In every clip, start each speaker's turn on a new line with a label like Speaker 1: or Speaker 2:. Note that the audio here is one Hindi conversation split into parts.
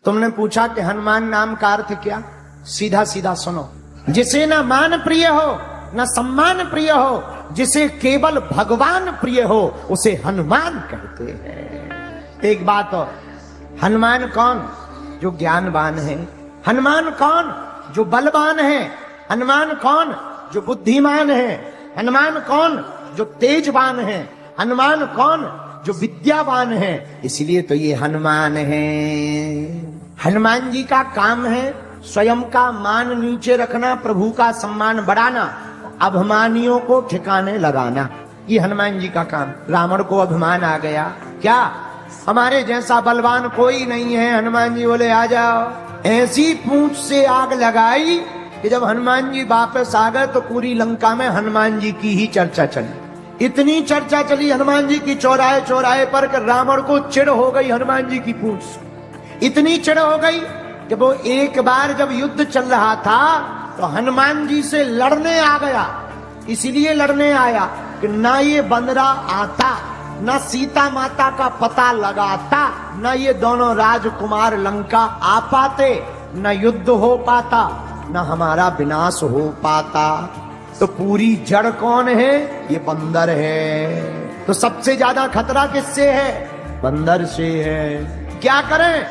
Speaker 1: तुमने पूछा कि हनुमान नाम का अर्थ क्या? सीधा सीधा सुनो, जिसे न मान प्रिय हो न सम्मान प्रिय हो, जिसे केवल भगवान प्रिय हो, उसे हनुमान कहते हैं। एक बात और, हनुमान कौन? जो ज्ञानवान है। हनुमान कौन? जो बलवान है। हनुमान कौन? जो बुद्धिमान है। हनुमान कौन? जो तेजवान है। हनुमान कौन? जो विद्यावान है। इसलिए तो ये हनुमान है। हनुमान जी का काम है स्वयं का मान नीचे रखना, प्रभु का सम्मान बढ़ाना, अभिमानियों को ठिकाने लगाना। ये हनुमान जी का काम। रावण को अभिमान आ गया, क्या हमारे जैसा बलवान कोई नहीं है? हनुमान जी बोले आ जाओ। ऐसी पूंछ से आग लगाई कि जब हनुमान जी वापस आ गए तो पूरी लंका में हनुमान जी की ही चर्चा चली। इतनी चर्चा चली हनुमान जी की चौराहे चौराहे पर कि रावण को चिढ़ हो गई हनुमान जी की पूंछ से। इतनी चिढ़ हो गई कि वो एक बार जब युद्ध चल रहा था तो हनुमान जी से लड़ने आ गया। इसलिए लड़ने आया कि ना ये बंदरा आता, ना सीता माता का पता लगाता, ना ये दोनों राजकुमार लंका आ पाते, ना युद्ध हो पाता, ना हमारा विनाश हो पाता। तो पूरी जड़ कौन है? ये बंदर है। तो सबसे ज्यादा खतरा किससे है? बंदर से है। क्या करें?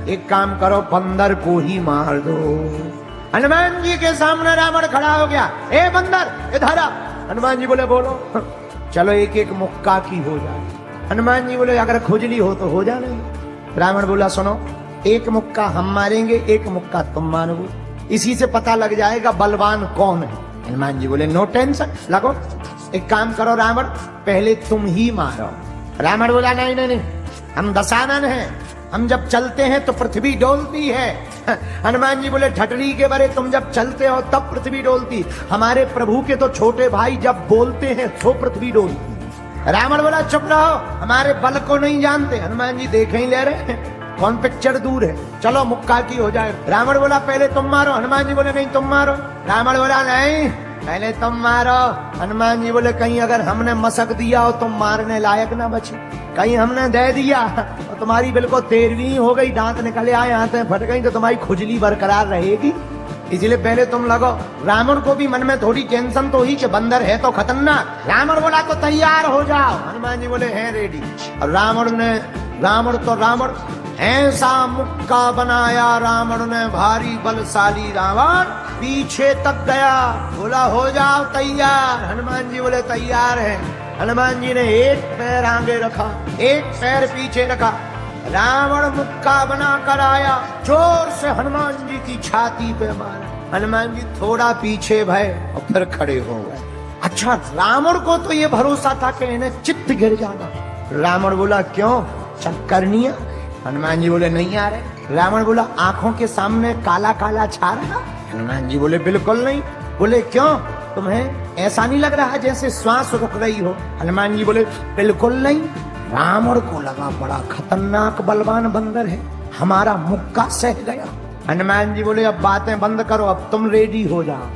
Speaker 1: एक काम करो, बंदर को ही मार दो। हनुमान जी के सामने रावण खड़ा हो गया, ए बंदर इधर आ। हनुमान जी बोले बोलो। चलो एक एक मुक्का की हो जाए। हनुमान जी बोले अगर खुजली हो तो हो जाने। रावण बोला सुनो, एक मुक्का हम मारेंगे, एक मुक्का तुम मारोगे, इसी से पता लग जाएगा बलवान कौन है। हनुमान जी बोले नो टेंशन, लगो एक काम करो रावण, पहले तुम ही मारो। रावण बोला नहीं नहीं नहीं, हम दशानन हैं, हम जब चलते हैं तो पृथ्वी डोलती है। हनुमान जी बोले ठटरी के बरे, तुम जब चलते हो तब पृथ्वी डोलती, हमारे प्रभु के तो छोटे भाई जब बोलते हैं तो पृथ्वी डोलती। रावण बोला चुप रहो, हमारे बल को नहीं जानते। हनुमान जी देखे ही ले रहे हैं, कौन पिक्चर दूर है, चलो मुक्का की हो जाए। रावण बोला पहले तुम मारो। हनुमान जी बोले नहीं तुम मारो। रावण बोला नहीं पहले तुम मारो। हनुमान जी बोले कहीं अगर हमने मसक दिया हो तुम मारने लायक ना बचे, कहीं हमने दे दिया और तुम्हारी बिल्कुल 13वीं हो गई, दांत निकले आए, आंतें फट गई, तो तुम्हारी खुजली बरकरार रहेगी, इसलिए पहले तुम लगो। रावण को भी मन में थोड़ी टेंशन तो ही कि बंदर है तो खतरनाक। रावण बोला तो तैयार हो जाओ। हनुमान जी बोले हैं रेडी। और रावण ऐसा मुक्का बनाया रावण ने, भारी बलशाली रावण पीछे तक गया। बोला हो जाओ तैयार। हनुमान जी बोले तैयार है। हनुमान जी ने एक पैर आगे रखा, एक पैर पीछे रखा। रावण मुक्का बना कर आया, जोर से हनुमान जी की छाती पे मारा। हनुमान जी थोड़ा पीछे भय और फिर खड़े हो गए। अच्छा, रावण को तो ये भरोसा था कि इन्हें चित्त गिर जाना। रावण बोला क्यों, चक्कर नहीं है? हनुमान जी बोले नहीं आ रहे। रावण बोला आंखों के सामने काला काला छा रहा? हनुमान जी बोले बिल्कुल नहीं। बोले क्यों, तुम्हें ऐसा नहीं लग रहा जैसे श्वास रुक रही हो? हनुमान जी बोले बिल्कुल नहीं। रावण को लगा बड़ा खतरनाक बलवान बंदर है, हमारा मुक्का सह गया। हनुमान जी बोले अब बातें बंद करो, अब तुम रेडी हो जाओ।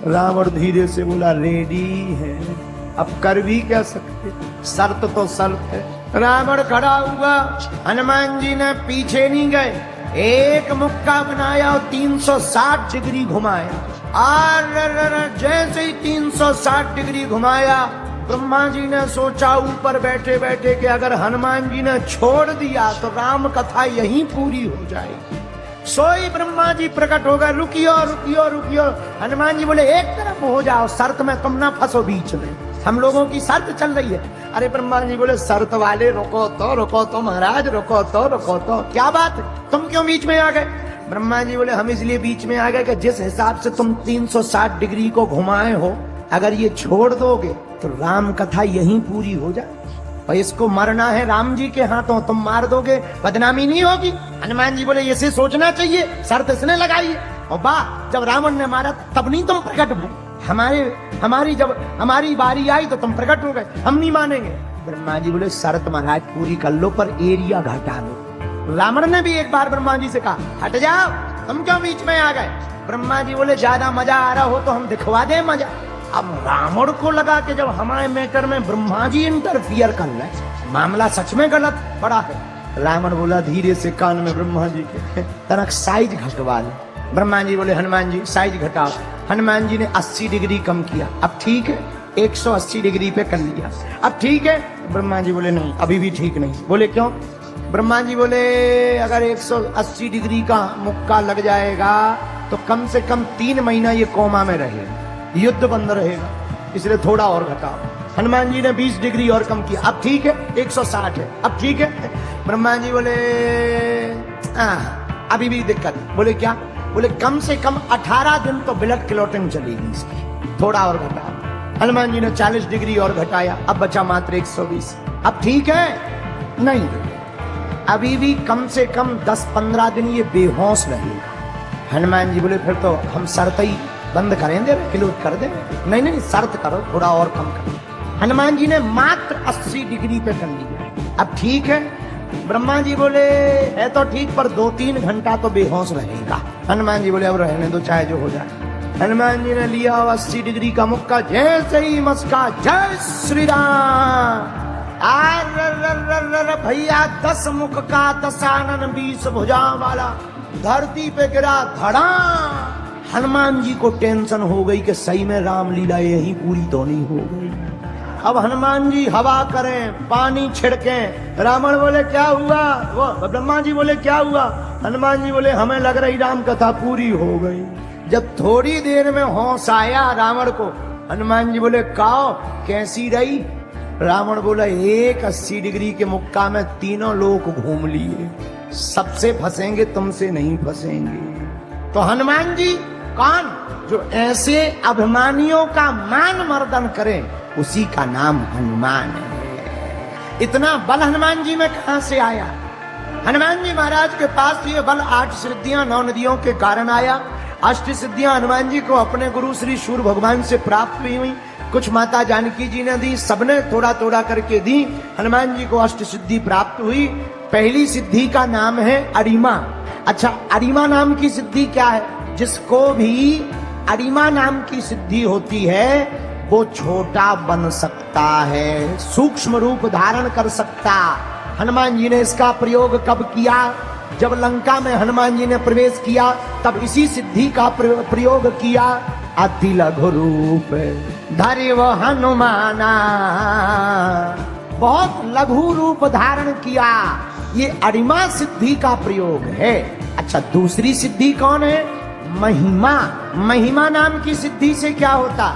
Speaker 1: रावण धीरे से बोला रेडी है, अब कर भी क्या सकते, शर्त तो शर्त है। रावण खड़ा हुआ, हनुमान जी ने पीछे नहीं गए, एक मुक्का बनाया और 360 डिग्री घुमाया। और जैसे ही 360 डिग्री घुमाया, ब्रह्मा जी ने सोचा ऊपर बैठे बैठे कि अगर हनुमान जी ने छोड़ दिया तो राम कथा यहीं पूरी हो जाएगी। सोई ब्रह्मा जी प्रकट हो गए, रुकियो रुकियो रुकियो। हनुमान जी बोले एक तरफ हो जाओ, शर्त में तुम ना फंसो बीच में, हम लोगों की शर्त चल रही है। अरे ब्रह्मा जी बोले शर्त वाले रुको तो महाराज, रुको तो क्या बात है, तुम क्यों बीच में आ गए? ब्रह्मा जी बोले हम इसलिए बीच में आ गए कि जिस हिसाब से तुम 360 डिग्री को घुमाए हो, अगर ये छोड़ दोगे तो राम कथा यहीं पूरी हो जाए, और इसको मरना है राम जी के हाथों, तुम मार दोगे बदनामी नहीं होगी। हनुमान जी बोले इसे सोचना चाहिए, शर्त इसने लगाई है। और वाह, जब रावण ने मारा तब नहीं तुम प्रकट हुए, जब हमारी बारी आई तो तुम प्रकट हो गए, हम नहीं मानेंगे। ब्रह्मा जी बोले शर्त महाराज पूरी कर लो पर एरिया घटा लो। रावण ने भी एक बार ब्रह्मा जी से कहा हट जाओ, तुम क्यों बीच में आ गए? ब्रह्मा जी बोले ज्यादा मजा आ रहा हो तो हम दिखवा दे मजा। अब रावण को लगा कि जब हमारे मैटर में ब्रह्मा जी इंटरफियर कर रहे, मामला सच में गलत पड़ा है। रावण बोला धीरे से कान में ब्रह्मा जी के, तनक साइज घटवा ले। ब्रह्मा जी बोले हनुमान जी साइज घटाओ। हनुमान जी ने 80 डिग्री कम किया। अब ठीक है, 180 डिग्री पे कर लिया। अब ठीक है। ब्रह्मा जी बोले नहीं, अभी भी ठीक नहीं। बोले क्यों? ब्रह्मा जी बोले अगर 180 डिग्री का मुक्का लग जाएगा तो कम से कम 3 महीना ये कोमा में रहेगा, युद्ध बंद रहेगा, इसलिए थोड़ा और घटाओ। हनुमान जी ने 20 डिग्री और कम किया। अब ठीक है, 160 है। अब ठीक है। ब्रह्मा जी बोले अभी भी दिक्कत। बोले क्या? बोले कम से कम 18 दिन तो ब्लड क्लॉटिंग चलेगी इसकी, थोड़ा और घटाओ। हनुमान जी ने 40 डिग्री और घटाया। अब बचा मात्र 120। अब ठीक है? नहीं, अभी भी कम से कम 10-15 दिन ये बेहोश रहेगा। हनुमान जी बोले फिर तो हम शर्त ही बंद करें दे, क्लोज कर दे। नहीं नहीं, शर्त करो, थोड़ा और कम करो। हनुमान जी ने मात्र 80 डिग्री पे कर लिया। अब ठीक है। ब्रह्मा जी बोले है तो ठीक, पर 2-3 घंटा तो बेहोश रहेगा। हनुमान जी बोले अब रहने दो, चाहे जो हो जाए। हनुमान जी ने लिया 80 डिग्री का मुक्का, जैसे ही मस्का, जय श्री राम। भैया 10 मुख का 10 आनन 20 भुजा वाला धरती पे गिरा धड़ा। हनुमान जी को टेंशन हो गई कि सही में रामलीला यही पूरी तो नहीं हो गई। अब हनुमान जी हवा करें, पानी छिड़कें। रावण बोले क्या हुआ? वो ब्रह्मा जी बोले क्या हुआ? हनुमान जी बोले हमें लग रही राम कथा पूरी हो गई। जब थोड़ी देर में होश आया रावण को, हनुमान जी बोले काओ कैसी रही? रावण बोला 180 डिग्री के मुक्का में तीनों लोग घूम लिए, सबसे फंसेंगे, तुमसे नहीं फंसेंगे। तो हनुमान जी कौन? जो ऐसे अभिमानियों का मान मर्दन करे, उसी का नाम हनुमान है। इतना बल हनुमान जी में कहां से आया? हनुमान जी महाराज के पास ये बल 8 सिद्धियां 9 नदियों के कारण आया। 8 सिद्धियां हनुमान जी को अपने गुरु श्री सूर्य भगवान से प्राप्त हुई। कुछ माता जानकी जी ने दी, सबने थोड़ा थोड़ा करके दी। हनुमान जी को 8 सिद्धि प्राप्त हुई। पहली सिद्धि का नाम है अरिमा। अच्छा, अरिमा नाम की सिद्धि क्या है? जिसको भी अरिमा नाम की सिद्धि होती है वो छोटा बन सकता है, सूक्ष्म रूप धारण कर सकता। हनुमान जी ने इसका प्रयोग कब किया? जब लंका में हनुमान जी ने प्रवेश किया तब इसी सिद्धि का प्रयोग किया। अति लघु रूप धरि वो हनुमाना, बहुत लघु रूप धारण किया। ये अरिमा सिद्धि का प्रयोग है। अच्छा, दूसरी सिद्धि कौन है? महिमा। महिमा नाम की सिद्धि से क्या होता?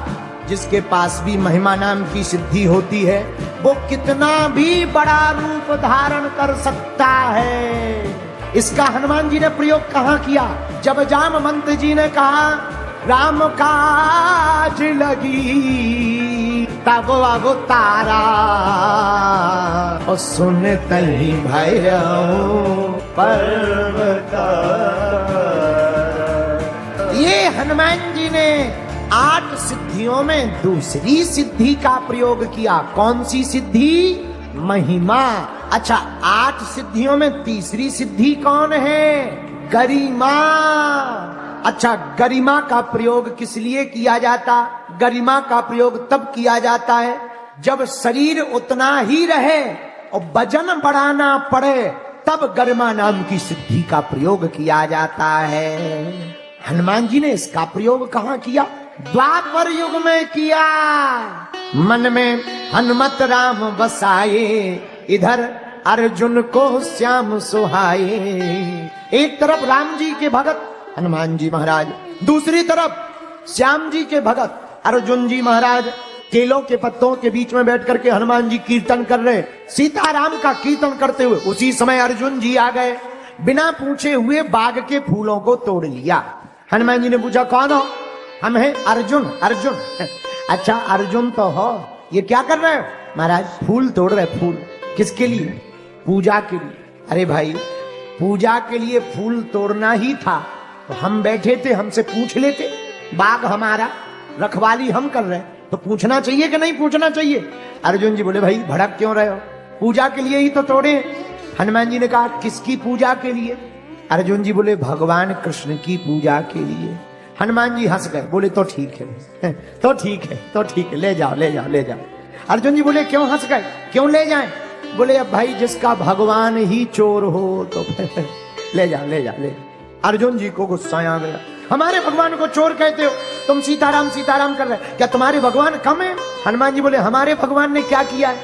Speaker 1: जिसके पास भी महिमा नाम की सिद्धि होती है वो कितना भी बड़ा रूप धारण कर सकता है। इसका हनुमान जी ने प्रयोग कहाँ किया? जब जामवंत जी ने कहा राम काज लगी तब अवतारा, और सुनते ही भैया पर्वत। ये हनुमान जी ने 8 सिद्धियों में दूसरी सिद्धि का प्रयोग किया। कौन सी सिद्धि? महिमा। अच्छा, 8 सिद्धियों में तीसरी सिद्धि कौन है? गरिमा। अच्छा, गरिमा का प्रयोग किस लिए किया जाता? गरिमा का प्रयोग तब किया जाता है जब शरीर उतना ही रहे और वजन बढ़ाना पड़े, तब गरिमा नाम की सिद्धि का प्रयोग किया जाता है। हनुमान जी ने इसका प्रयोग कहाँ किया? द्वापर युग में किया। मन में हनुमत राम बसाए, इधर अर्जुन को श्याम सुहाए। एक तरफ राम जी के भगत हनुमान जी महाराज, दूसरी तरफ श्याम जी के भगत अर्जुन जी महाराज केलों के पत्तों के बीच में बैठ करके हनुमान जी कीर्तन कर रहे, सीताराम का कीर्तन करते हुए। उसी समय अर्जुन जी आ गए, बिना पूछे हुए बाग के फूलों को तोड़ लिया। हनुमान जी ने पूछा कौन हो? हम हैं अर्जुन। अर्जुन? अच्छा, अर्जुन तो हो, ये क्या कर रहे हो? महाराज फूल तोड़ रहे। फूल किसके लिए? पूजा के लिए। अरे भाई, पूजा के लिए फूल तोड़ना ही था तो हम बैठे थे, हमसे पूछ लेते। बाग हमारा, रखवाली हम कर रहे, तो पूछना चाहिए कि नहीं पूछना चाहिए? अर्जुन जी बोले भाई भड़क क्यों रहे हो, पूजा के लिए ही तो तोड़े। हनुमान जी ने कहा किसकी पूजा के लिए? अर्जुन जी बोले भगवान कृष्ण की पूजा के लिए। हनुमान जी हंस गए, बोले तो ठीक है, तो ठीक है, तो ठीक है, ले जाओ ले जाओ ले जाओ। अर्जुन जी बोले क्यों हंस गए, क्यों ले जाएं? बोले अब भाई जिसका भगवान ही चोर हो तो फिर ले जा ले जा ले। अर्जुन जी को गुस्सा आ गया, हमारे भगवान को चोर कहते हो, तुम सीताराम सीताराम कर रहे, क्या तुम्हारे भगवान कम है? हनुमान जी बोले हमारे भगवान ने क्या किया है?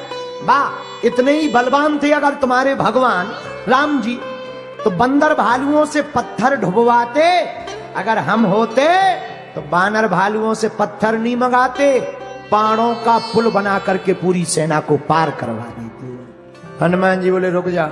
Speaker 1: वाह, इतने ही बलवान थे अगर तुम्हारे भगवान राम जी तो बंदर भालुओं से पत्थर ढुबवाते, अगर हम होते तो बानर भालुओं से पत्थर नहीं मंगाते, बाणों का पुल बना करके पूरी सेना को पार करवा देते। हनुमान जी बोले रुक जा,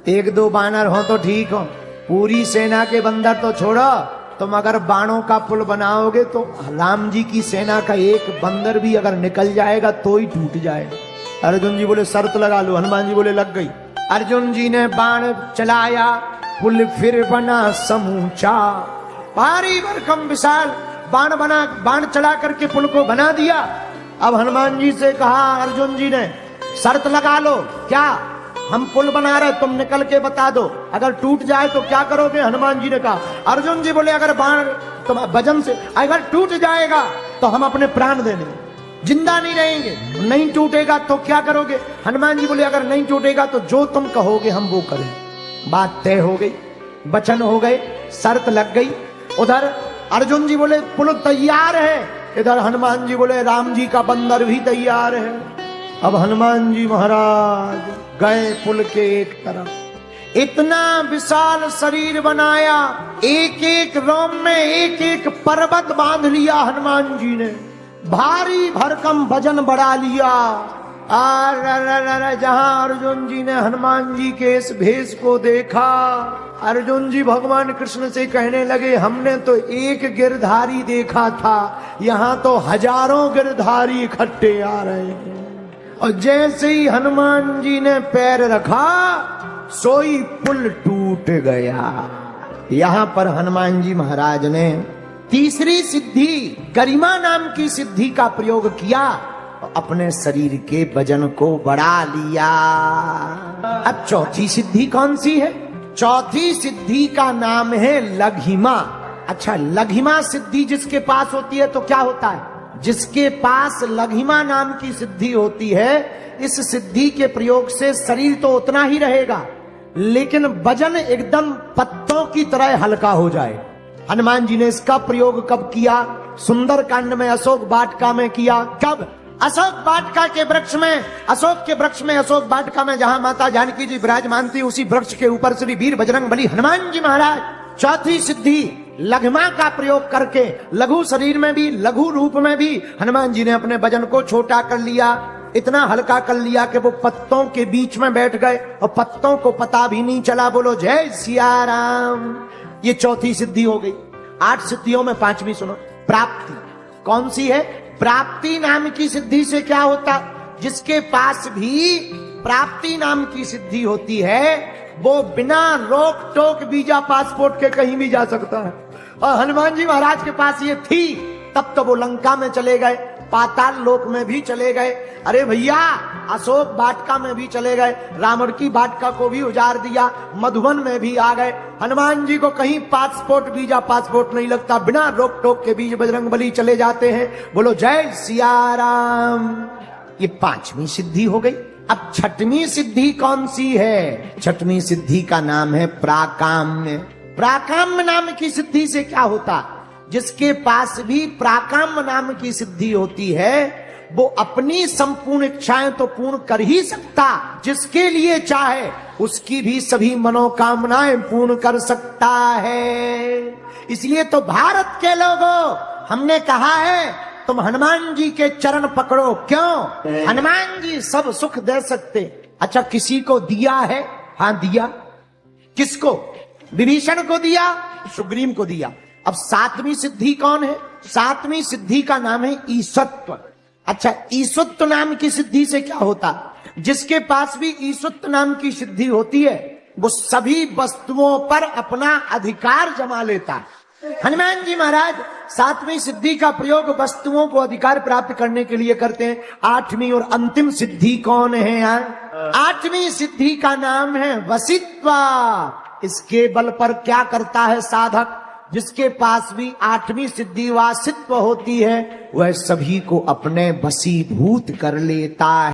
Speaker 1: एक दो बानर हो तो ठीक हो, पूरी सेना के बंदर तो छोड़ो, तुम अगर बाणों का पुल बनाओगे तो राम जी की सेना का एक बंदर भी अगर निकल जाएगा तो ही टूट जाएगा। अर्जुन जी बोले शर्त लगा लो। हनुमान जी बोले लग गई। अर्जुन जी ने बाण चलाया, पुल फिर बना समूचा, भारी भरकम विशाल बाण बना, बाण चला करके पुल को बना दिया। अब हनुमान जी से कहा अर्जुन जी ने शर्त लगा लो, क्या हम पुल बना रहे, तुम निकल के बता दो, अगर टूट जाए तो क्या करोगे? हनुमान जी ने कहा, अर्जुन जी बोले अगर बाण तुम वजन से अगर टूट जाएगा तो हम अपने प्राण देंगे, जिंदा नहीं रहेंगे। नहीं टूटेगा तो क्या करोगे? हनुमान जी बोले अगर नहीं टूटेगा तो जो तुम कहोगे हम वो करें। बात तय हो गई, वचन हो गए, शर्त लग गई। उधर अर्जुन जी बोले पुल तैयार है, इधर हनुमान जी बोले राम जी का बंदर भी तैयार है। अब हनुमान जी महाराज गए पुल के एक तरफ, इतना विशाल शरीर बनाया, एक एक रोम में एक एक पर्वत बांध लिया हनुमान जी ने, भारी भरकम वजन बढ़ा लिया। जहां अर्जुन जी ने हनुमान जी के इस भेष को देखा, अर्जुन जी भगवान कृष्ण से कहने लगे हमने तो एक गिरधारी देखा था, यहाँ तो हजारों गिरधारी इकट्ठे आ रहे हैं। और जैसे ही हनुमान जी ने पैर रखा सोई पुल टूट गया। यहां पर हनुमान जी महाराज ने तीसरी सिद्धि गरिमा नाम की सिद्धि का प्रयोग किया, अपने शरीर के वजन को बढ़ा लिया। अब चौथी सिद्धि कौन सी है? चौथी सिद्धि का नाम है लघिमा। अच्छा, लघिमा सिद्धि जिसके पास होती है तो क्या होता है? जिसके पास लघिमा नाम की सिद्धि होती है, इस सिद्धि के प्रयोग से शरीर तो उतना ही रहेगा लेकिन वजन एकदम पत्तों की तरह हल्का हो जाए। हनुमान जी ने इसका प्रयोग कब किया? सुंदर कांड में, अशोक वाटिका में किया। कब? अशोक वाटिका के वृक्ष में, अशोक के वृक्ष में, अशोक वाटिका में जहां माता जानकी जी विराजमान थी, उसी वृक्ष के ऊपर श्री वीर बजरंगबली हनुमान जी महाराज चौथी सिद्धि लघिमा का प्रयोग करके लघु शरीर में भी, लघु रूप में भी हनुमान जी ने अपने वजन को छोटा कर लिया, इतना हल्का कर लिया कि वो पत्तों के बीच में बैठ गए और पत्तों को पता भी नहीं चला। बोलो जय सिया राम। ये चौथी सिद्धि हो गई। 8 सिद्धियों में 5वीं सुनो, प्राप्ति। कौन सी है? प्राप्ति नाम की सिद्धि से क्या होता? जिसके पास भी प्राप्ति नाम की सिद्धि होती है वो बिना रोक टोक वीजा पासपोर्ट के कहीं भी जा सकता है। और हनुमान जी महाराज के पास ये थी, तब तो वो लंका में चले गए, पाताल लोक में भी चले गए, अरे भैया अशोक वाटिका में भी चले गए, रावण की वाटिका को भी उजाड़ दिया, मधुबन में भी आ गए। हनुमान जी को कहीं पासपोर्ट वीजा पासपोर्ट नहीं लगता, बिना रोक टोक के बीच बजरंगबली चले जाते हैं। बोलो जय सिया राम। ये 5वीं सिद्धि हो गई। अब 6वीं सिद्धि कौन सी है? 6वीं सिद्धि का नाम है प्राकाम्य। प्राकाम्य नाम की सिद्धि से क्या होता? जिसके पास भी प्राकाम्य नाम की सिद्धि होती है वो अपनी संपूर्ण इच्छाएं तो पूर्ण कर ही सकता, जिसके लिए चाहे उसकी भी सभी मनोकामनाएं पूर्ण कर सकता है। इसलिए तो भारत के लोगों हमने कहा है तुम हनुमान जी के चरण पकड़ो। क्यों? हनुमान जी सब सुख दे सकते। अच्छा, किसी को दिया है? हाँ दिया। किसको? विभीषण को दिया, सुग्रीव को दिया। अब 7वीं सिद्धि कौन है? 7वीं सिद्धि का नाम है ईशत्व। अच्छा, ईशत्व नाम की सिद्धि से क्या होता? जिसके पास भी ईशत्व नाम की सिद्धि होती है वो सभी वस्तुओं पर अपना अधिकार जमा लेता है। हनुमान जी महाराज 7वीं सिद्धि का प्रयोग वस्तुओं को अधिकार प्राप्त करने के लिए करते हैं। 8वीं और अंतिम सिद्धि कौन है यार? 8वीं सिद्धि का नाम है वशित्वा। इसके बल पर क्या करता है साधक? जिसके पास भी 8वीं सिद्धि वासित्व होती है वह सभी को अपने वशीभूत कर लेता है।